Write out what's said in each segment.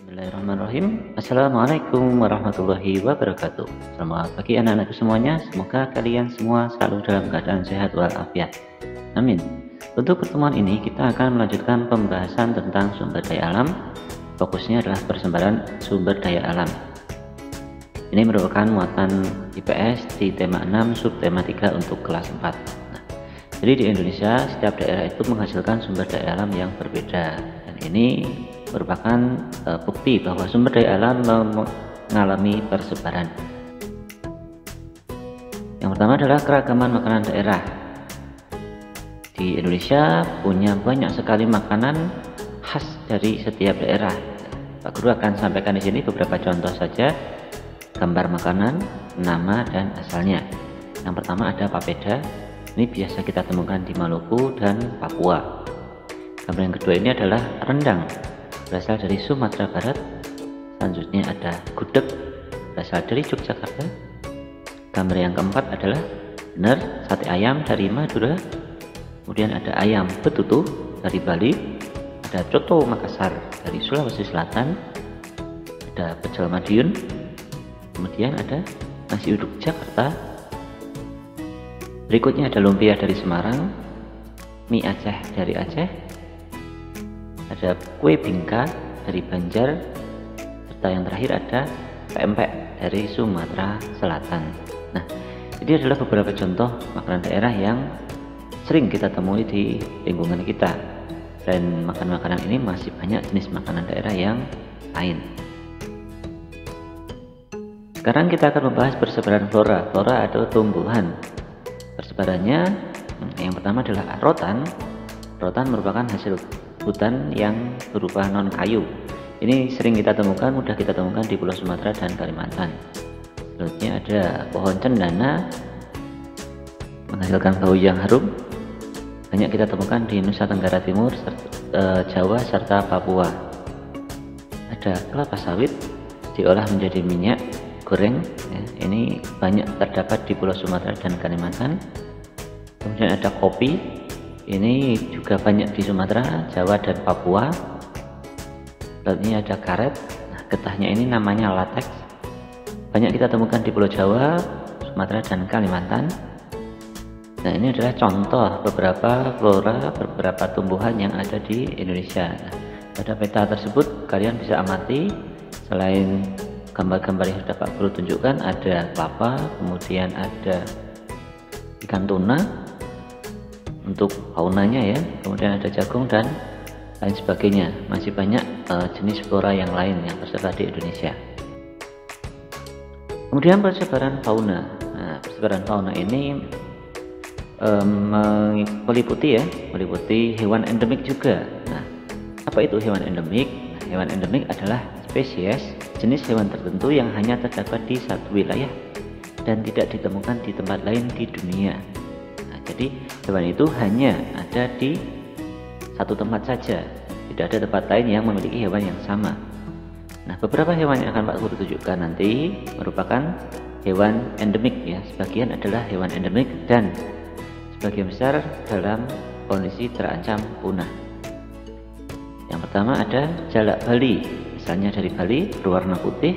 Bismillahirrahmanirrahim. Assalamualaikum warahmatullahi wabarakatuh. Selamat pagi anak-anakku semuanya. Semoga kalian semua selalu dalam keadaan sehat walafiat. Amin. Untuk pertemuan ini kita akan melanjutkan pembahasan tentang sumber daya alam. Fokusnya adalah persebaran sumber daya alam. Ini merupakan muatan IPS di tema 6 subtema 3 untuk kelas 4. Jadi di Indonesia setiap daerah itu menghasilkan sumber daya alam yang berbeda, dan ini merupakan bukti bahwa sumber daya alam mengalami persebaran. Yang pertama adalah keragaman makanan daerah. Di Indonesia punya banyak sekali makanan khas dari setiap daerah. Pak Guru akan sampaikan di sini beberapa contoh saja, gambar makanan, nama dan asalnya. Yang pertama ada papeda. Ini biasa kita temukan di Maluku dan Papua. Gambar yang kedua ini adalah rendang, berasal dari Sumatera Barat. Selanjutnya ada gudeg, berasal dari Yogyakarta. Gambar yang keempat adalah benar sate ayam dari Madura. Kemudian ada ayam betutu dari Bali. Ada coto Makassar dari Sulawesi Selatan. Ada pecel Madiun. Kemudian ada nasi uduk Jakarta. Berikutnya ada lumpia dari Semarang, mie Aceh dari Aceh, ada kue bingka dari Banjar, serta yang terakhir ada pempek dari Sumatera Selatan. Nah, ini adalah beberapa contoh makanan daerah yang sering kita temui di lingkungan kita, dan makanan-makanan ini masih banyak jenis makanan daerah yang lain. Sekarang kita akan membahas persebaran flora atau tumbuhan. Persebarannya yang pertama adalah rotan. Rotan merupakan hasil hutan yang berupa non kayu. Ini sering kita temukan, mudah kita temukan di Pulau Sumatera dan Kalimantan. Selanjutnya ada pohon cendana, menghasilkan bau yang harum. Banyak kita temukan di Nusa Tenggara Timur, Jawa serta Papua. Ada kelapa sawit, diolah menjadi minyak goreng, ya, ini banyak terdapat di Pulau Sumatera dan Kalimantan. Kemudian ada kopi, ini juga banyak di Sumatera, Jawa dan Papua. Selanjutnya ada karet, nah, getahnya ini namanya latex, banyak kita temukan di Pulau Jawa, Sumatera dan Kalimantan. Nah, ini adalah contoh beberapa flora, beberapa tumbuhan yang ada di Indonesia. Nah, pada peta tersebut kalian bisa amati, selain gambar-gambar yang sudah Pak Guru tunjukkan, ada kelapa, kemudian ada ikan tuna untuk faunanya ya, kemudian ada jagung dan lain sebagainya. Masih banyak jenis flora yang lain yang tersebar di Indonesia. Kemudian persebaran fauna. Nah, persebaran fauna ini meliputi hewan endemik juga. Nah, apa itu hewan endemik? Nah, hewan endemik adalah spesies jenis hewan tertentu yang hanya terdapat di satu wilayah dan tidak ditemukan di tempat lain di dunia. Nah, jadi hewan itu hanya ada di satu tempat saja, tidak ada tempat lain yang memiliki hewan yang sama. Nah, beberapa hewan yang akan Pak Guru tunjukkan nanti merupakan hewan endemik ya. Sebagian adalah hewan endemik dan sebagian besar dalam kondisi terancam punah. Yang pertama ada jalak Bali, misalnya dari Bali, berwarna putih,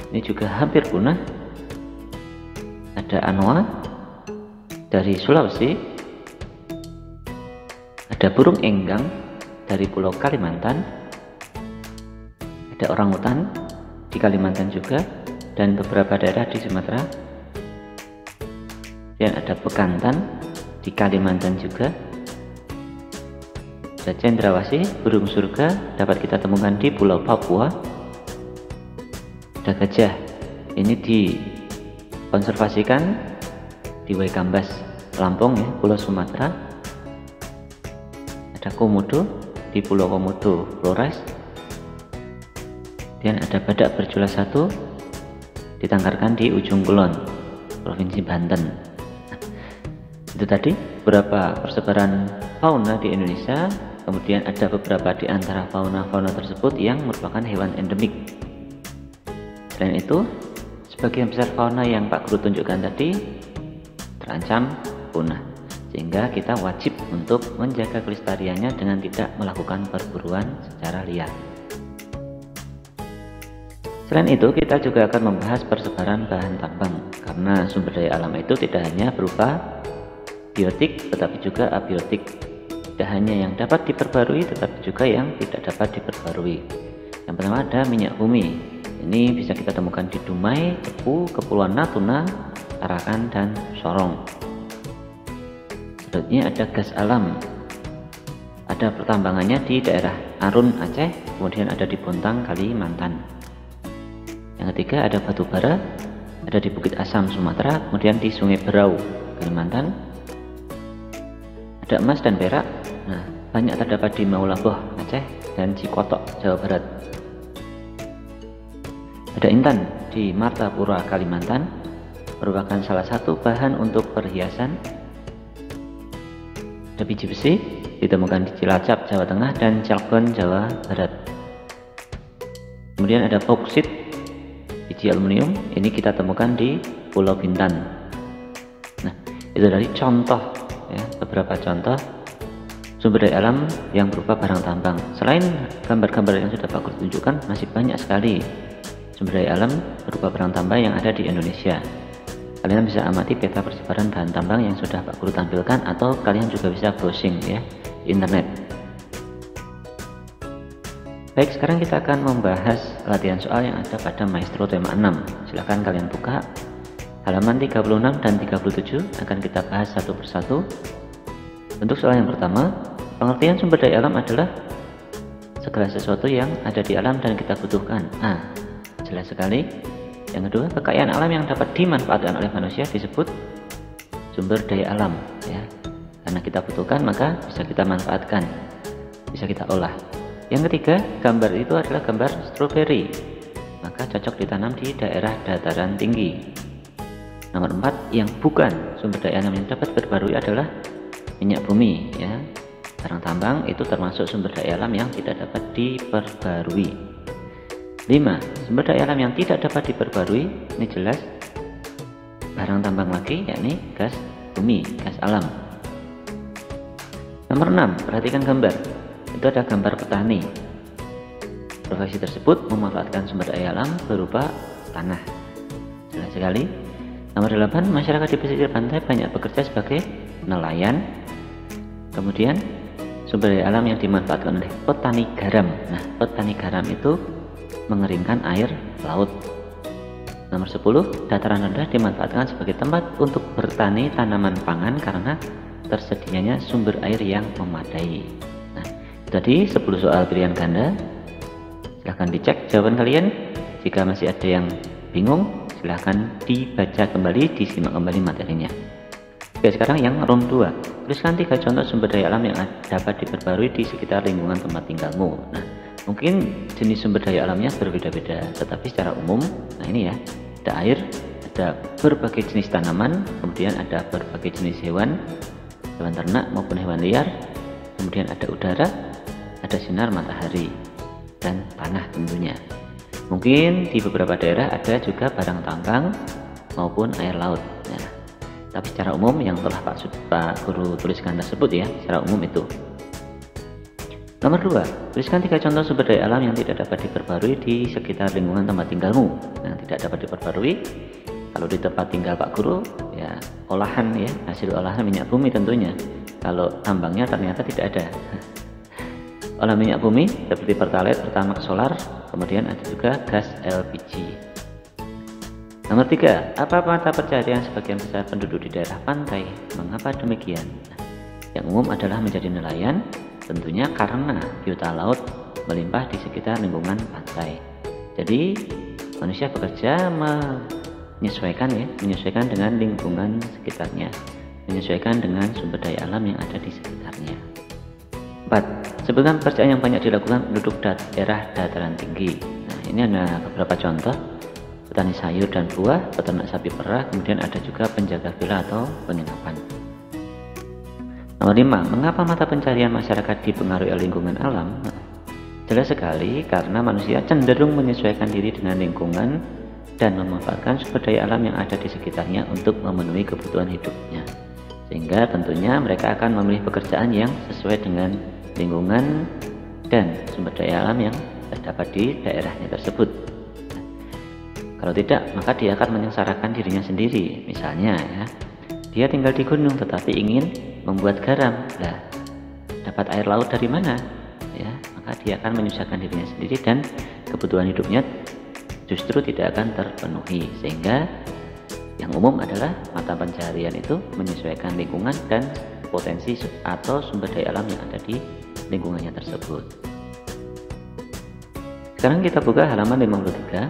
ini juga hampir punah. Ada anoa dari Sulawesi, ada burung enggang dari Pulau Kalimantan, ada orangutan di Kalimantan juga, dan beberapa daerah di Sumatera, dan ada bekantan di Kalimantan juga. Ada cendrawasih, burung surga, dapat kita temukan di Pulau Papua. Ada gajah, ini dikonservasikan di Waikambas, Lampung ya, Pulau Sumatera. Ada komodo di Pulau Komodo, Flores. Dan ada badak berjula satu, ditangkarkan di Ujung Kulon, Provinsi Banten. Nah, itu tadi beberapa persebaran fauna di Indonesia. Kemudian ada beberapa di antara fauna-fauna tersebut yang merupakan hewan endemik. Selain itu, sebagian besar fauna yang Pak Guru tunjukkan tadi terancam punah, sehingga kita wajib untuk menjaga kelestariannya dengan tidak melakukan perburuan secara liar. Selain itu, kita juga akan membahas persebaran bahan tambang, karena sumber daya alam itu tidak hanya berupa biotik tetapi juga abiotik. Tidak hanya yang dapat diperbarui tetapi juga yang tidak dapat diperbarui. Yang pertama ada minyak bumi. Ini bisa kita temukan di Dumai, Cepu, Kepulauan Natuna, Tarakan, dan Sorong. Selanjutnya ada gas alam. Ada pertambangannya di daerah Arun, Aceh, kemudian ada di Bontang, Kalimantan. Yang ketiga ada batu bara, ada di Bukit Asam, Sumatera, kemudian di Sungai Berau, Kalimantan. Ada emas dan perak. Nah, banyak terdapat di Maulaboh, Aceh, dan Cikotok, Jawa Barat. Ada intan di Martapura, Kalimantan, merupakan salah satu bahan untuk perhiasan. Ada biji besi, ditemukan di Cilacap, Jawa Tengah, dan Cilegon, Jawa Barat. Kemudian ada bauksit, biji aluminium, ini kita temukan di Pulau Bintan. Nah, itu dari contoh ya, beberapa contoh sumber daya alam yang berupa barang tambang. Selain gambar-gambar yang sudah Pak Guru tunjukkan, masih banyak sekali sumber daya alam berupa barang tambang yang ada di Indonesia. Kalian bisa amati peta persebaran bahan tambang yang sudah Pak Guru tampilkan, atau kalian juga bisa browsing ya di internet. Baik, sekarang kita akan membahas latihan soal yang ada pada Maestro tema 6. Silahkan kalian buka halaman 36 dan 37, akan kita bahas satu persatu. Untuk soal yang pertama, pengertian sumber daya alam adalah segala sesuatu yang ada di alam dan kita butuhkan. Jelas sekali. Yang kedua, kekayaan alam yang dapat dimanfaatkan oleh manusia disebut sumber daya alam ya. Karena kita butuhkan maka bisa kita manfaatkan, bisa kita olah. Yang ketiga, gambar itu adalah gambar stroberi, maka cocok ditanam di daerah dataran tinggi. Nomor 4, yang bukan sumber daya alam yang dapat diperbarui adalah minyak bumi ya. Barang tambang itu termasuk sumber daya alam yang tidak dapat diperbarui. 5. Sumber daya alam yang tidak dapat diperbarui, ini jelas barang tambang lagi, yakni gas bumi, gas alam. Nomor 6, perhatikan gambar. Itu ada gambar petani. Profesi tersebut memanfaatkan sumber daya alam berupa tanah. Jelas sekali. Nomor 8, masyarakat di pesisir pantai banyak bekerja sebagai nelayan. Kemudian sumber daya alam yang dimanfaatkan oleh petani garam. Nah, petani garam itu mengeringkan air laut. Nomor 10, dataran rendah dimanfaatkan sebagai tempat untuk bertani tanaman pangan karena tersedianya sumber air yang memadai. Nah, itu tadi 10 soal pilihan ganda. Silahkan dicek jawaban kalian. Jika masih ada yang bingung, silahkan dibaca kembali, disimak kembali materinya. Oke, sekarang yang round 2. Tuliskan 3 contoh sumber daya alam yang dapat diperbarui di sekitar lingkungan tempat tinggalmu. Nah, mungkin jenis sumber daya alamnya berbeda-beda, tetapi secara umum, nah ini ya, ada air, ada berbagai jenis tanaman, kemudian ada berbagai jenis hewan, hewan ternak maupun hewan liar, kemudian ada udara, ada sinar matahari, dan tanah tentunya. Mungkin di beberapa daerah ada juga barang tambang maupun air laut. Nah, tapi secara umum yang telah Pak Guru tuliskan tersebut ya, secara umum itu. Nomor 2, tuliskan 3 contoh sumber daya alam yang tidak dapat diperbarui di sekitar lingkungan tempat tinggalmu. Yang tidak dapat diperbarui, kalau di tempat tinggal Pak Guru, ya olahan ya, hasil olahan minyak bumi tentunya. Kalau tambangnya ternyata tidak ada. Olahan minyak bumi seperti pertalite, pertamax, solar, kemudian ada juga gas LPG. Nomor 3, apa mata pencaharian sebagian besar penduduk di daerah pantai? Mengapa demikian? Yang umum adalah menjadi nelayan. Tentunya karena biota laut melimpah di sekitar lingkungan pantai. Jadi manusia bekerja menyesuaikan dengan lingkungan sekitarnya, menyesuaikan dengan sumber daya alam yang ada di sekitarnya. 4. Sebutkan pekerjaan yang banyak dilakukan penduduk daerah dataran tinggi. Nah, ini ada beberapa contoh: petani sayur dan buah, peternak sapi perah, kemudian ada juga penjaga villa atau penginapan. Nomor 5, mengapa mata pencarian masyarakat dipengaruhi oleh lingkungan alam? Jelas sekali, karena manusia cenderung menyesuaikan diri dengan lingkungan dan memanfaatkan sumber daya alam yang ada di sekitarnya untuk memenuhi kebutuhan hidupnya. Sehingga tentunya mereka akan memilih pekerjaan yang sesuai dengan lingkungan dan sumber daya alam yang terdapat di daerahnya tersebut. Kalau tidak, maka dia akan menyengsarakan dirinya sendiri. Misalnya ya, dia tinggal di gunung tetapi ingin membuat garam. Nah, dapat air laut dari mana? Ya, maka dia akan menyusahkan dirinya sendiri dan kebutuhan hidupnya justru tidak akan terpenuhi. Sehingga yang umum adalah mata pencaharian itu menyesuaikan lingkungan dan potensi atau sumber daya alam yang ada di lingkungannya tersebut. Sekarang kita buka halaman 53,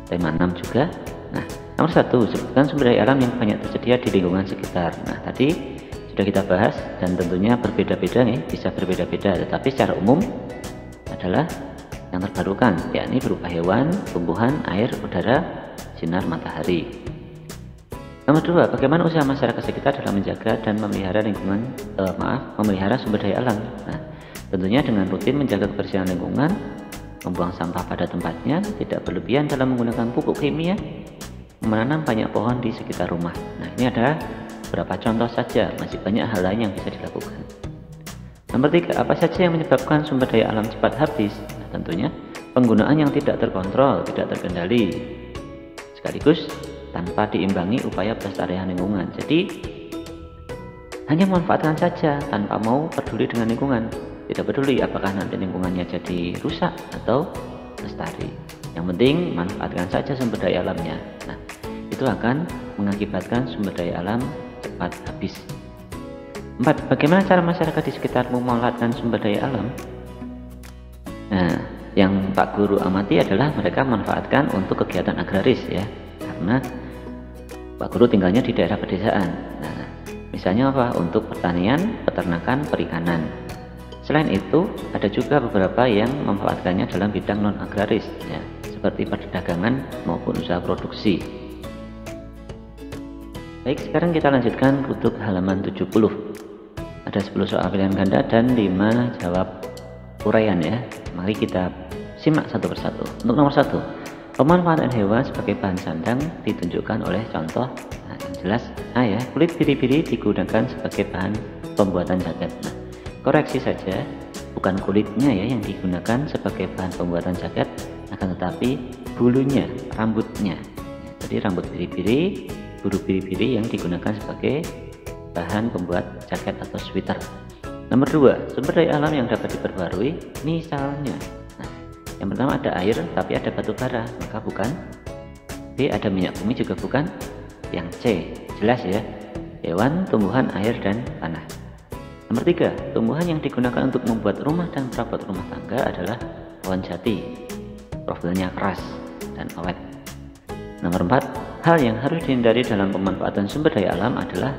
tema 6 juga. Nah, nomor 1, sebutkan sumber daya alam yang banyak tersedia di lingkungan sekitar. Nah, tadi sudah kita bahas dan tentunya berbeda-beda nih, bisa berbeda-beda, tetapi secara umum adalah yang terbarukan, yakni berupa hewan, tumbuhan, air, udara, sinar matahari. Nomor 2, bagaimana usaha masyarakat sekitar dalam menjaga dan memelihara memelihara sumber daya alam. Nah, tentunya dengan rutin menjaga kebersihan lingkungan, membuang sampah pada tempatnya, tidak berlebihan dalam menggunakan pupuk kimia, menanam banyak pohon di sekitar rumah. Nah, ini ada beberapa contoh saja, masih banyak hal lain yang bisa dilakukan. Nomor 3, apa saja yang menyebabkan sumber daya alam cepat habis? Nah, tentunya penggunaan yang tidak terkontrol, tidak terkendali, sekaligus tanpa diimbangi upaya pelestarian lingkungan. Jadi hanya memanfaatkan saja tanpa mau peduli dengan lingkungan, tidak peduli apakah nanti lingkungannya jadi rusak atau lestari. Yang penting manfaatkan saja sumber daya alamnya. Nah, itu akan mengakibatkan sumber daya alam cepat habis. 4, bagaimana cara masyarakat di sekitarmu memanfaatkan sumber daya alam? Nah, yang Pak Guru amati adalah mereka manfaatkan untuk kegiatan agraris ya, karena Pak Guru tinggalnya di daerah pedesaan. Nah, misalnya apa? Untuk pertanian, peternakan, perikanan. Selain itu, ada juga beberapa yang memanfaatkannya dalam bidang non-agraris ya, seperti perdagangan maupun usaha produksi. Baik, sekarang kita lanjutkan untuk halaman 70. Ada 10 soal pilihan ganda dan 5 jawab uraian ya. Mari kita simak satu persatu. Untuk nomor 1, pemanfaatan hewan sebagai bahan sandang ditunjukkan oleh contoh. Nah, yang jelas A ya, kulit biri-biri digunakan sebagai bahan pembuatan jaket. Nah, koreksi saja, bukan kulitnya ya yang digunakan sebagai bahan pembuatan jaket, akan tetapi bulunya, rambutnya. Jadi rambut biri-biri, bulu biri-biri yang digunakan sebagai bahan pembuat jaket atau sweater. Nomor 2, sumber daya alam yang dapat diperbarui, misalnya. Nah, yang pertama ada air, tapi ada batu bara, maka bukan. B, ada minyak bumi, juga bukan. Yang C, jelas ya, hewan, tumbuhan, air, dan tanah. Nomor 3, tumbuhan yang digunakan untuk membuat rumah dan perabot rumah tangga adalah pohon jati, profilnya keras dan awet. Nomor 4, hal yang harus dihindari dalam pemanfaatan sumber daya alam adalah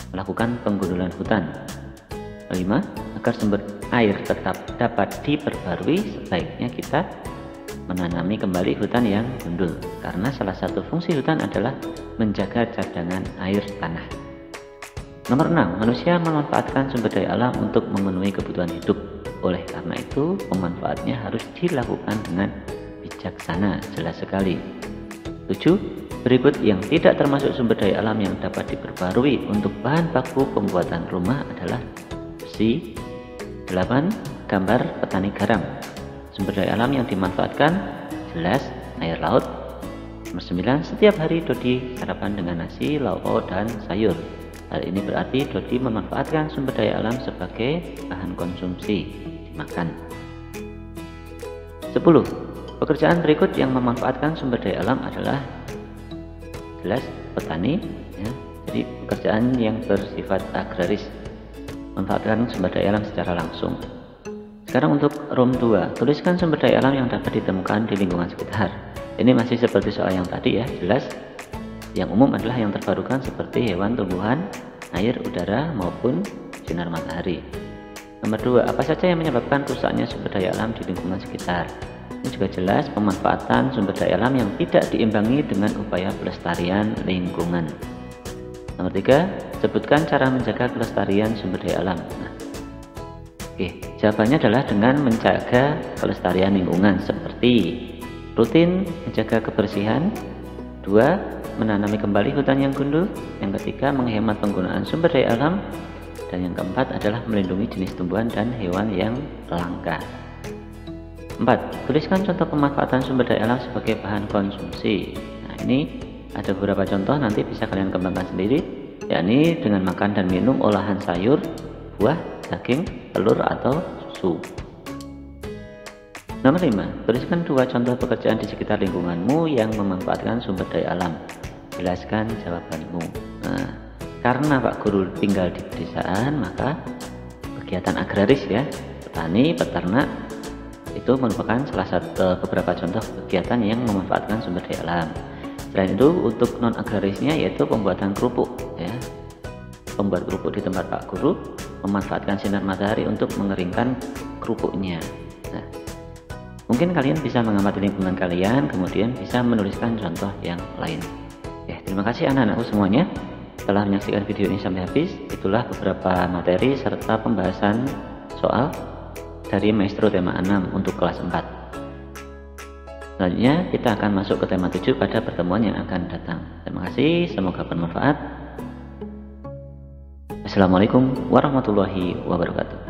melakukan penggundulan hutan. 5, agar sumber air tetap dapat diperbarui, sebaiknya kita menanami kembali hutan yang gundul, karena salah satu fungsi hutan adalah menjaga cadangan air tanah. Nomor 6, manusia memanfaatkan sumber daya alam untuk memenuhi kebutuhan hidup. Oleh karena itu, pemanfaatnya harus dilakukan dengan bijaksana, jelas sekali. 7, berikut yang tidak termasuk sumber daya alam yang dapat diperbarui untuk bahan baku pembuatan rumah adalah besi. 8, gambar petani garam. Sumber daya alam yang dimanfaatkan jelas air laut. Nomor 9, setiap hari Dodi sarapan dengan nasi, lauk dan sayur. Hal ini berarti Dodi memanfaatkan sumber daya alam sebagai bahan konsumsi dimakan. 10, pekerjaan berikut yang memanfaatkan sumber daya alam adalah jelas petani ya. Jadi pekerjaan yang bersifat agraris, manfaatkan sumber daya alam secara langsung. Sekarang untuk room 2, tuliskan sumber daya alam yang dapat ditemukan di lingkungan sekitar. Ini masih seperti soal yang tadi ya, jelas yang umum adalah yang terbarukan seperti hewan, tumbuhan, air, udara maupun sinar matahari. Nomor 2, apa saja yang menyebabkan rusaknya sumber daya alam di lingkungan sekitar? Ini juga jelas pemanfaatan sumber daya alam yang tidak diimbangi dengan upaya pelestarian lingkungan. Nomor 3, sebutkan cara menjaga kelestarian sumber daya alam. Nah, jawabannya adalah dengan menjaga kelestarian lingkungan seperti rutin menjaga kebersihan. 2, menanami kembali hutan yang gundul. Yang ketiga, menghemat penggunaan sumber daya alam. Dan yang keempat adalah melindungi jenis tumbuhan dan hewan yang langka. 4. Tuliskan contoh pemanfaatan sumber daya alam sebagai bahan konsumsi. Nah, ini ada beberapa contoh, nanti bisa kalian kembangkan sendiri, yakni dengan makan dan minum olahan sayur, buah, daging, telur, atau susu. Nomor 5. Tuliskan 2 contoh pekerjaan di sekitar lingkunganmu yang memanfaatkan sumber daya alam. Jelaskan jawabanmu. Nah, karena Pak Guru tinggal di pedesaan, maka kegiatan agraris ya, petani, peternak, itu merupakan salah satu beberapa contoh kegiatan yang memanfaatkan sumber daya alam. Selain itu, untuk non agrarisnya yaitu pembuatan kerupuk ya. Pembuat kerupuk di tempat Pak Guru memanfaatkan sinar matahari untuk mengeringkan kerupuknya. Nah, mungkin kalian bisa mengamati lingkungan kalian, kemudian bisa menuliskan contoh yang lain. Ya, terima kasih anak-anakku semuanya telah menyaksikan video ini sampai habis. Itulah beberapa materi serta pembahasan soal dari Maestro tema 6 untuk kelas 4. Selanjutnya kita akan masuk ke tema 7 pada pertemuan yang akan datang. Terima kasih, semoga bermanfaat. Assalamualaikum warahmatullahi wabarakatuh.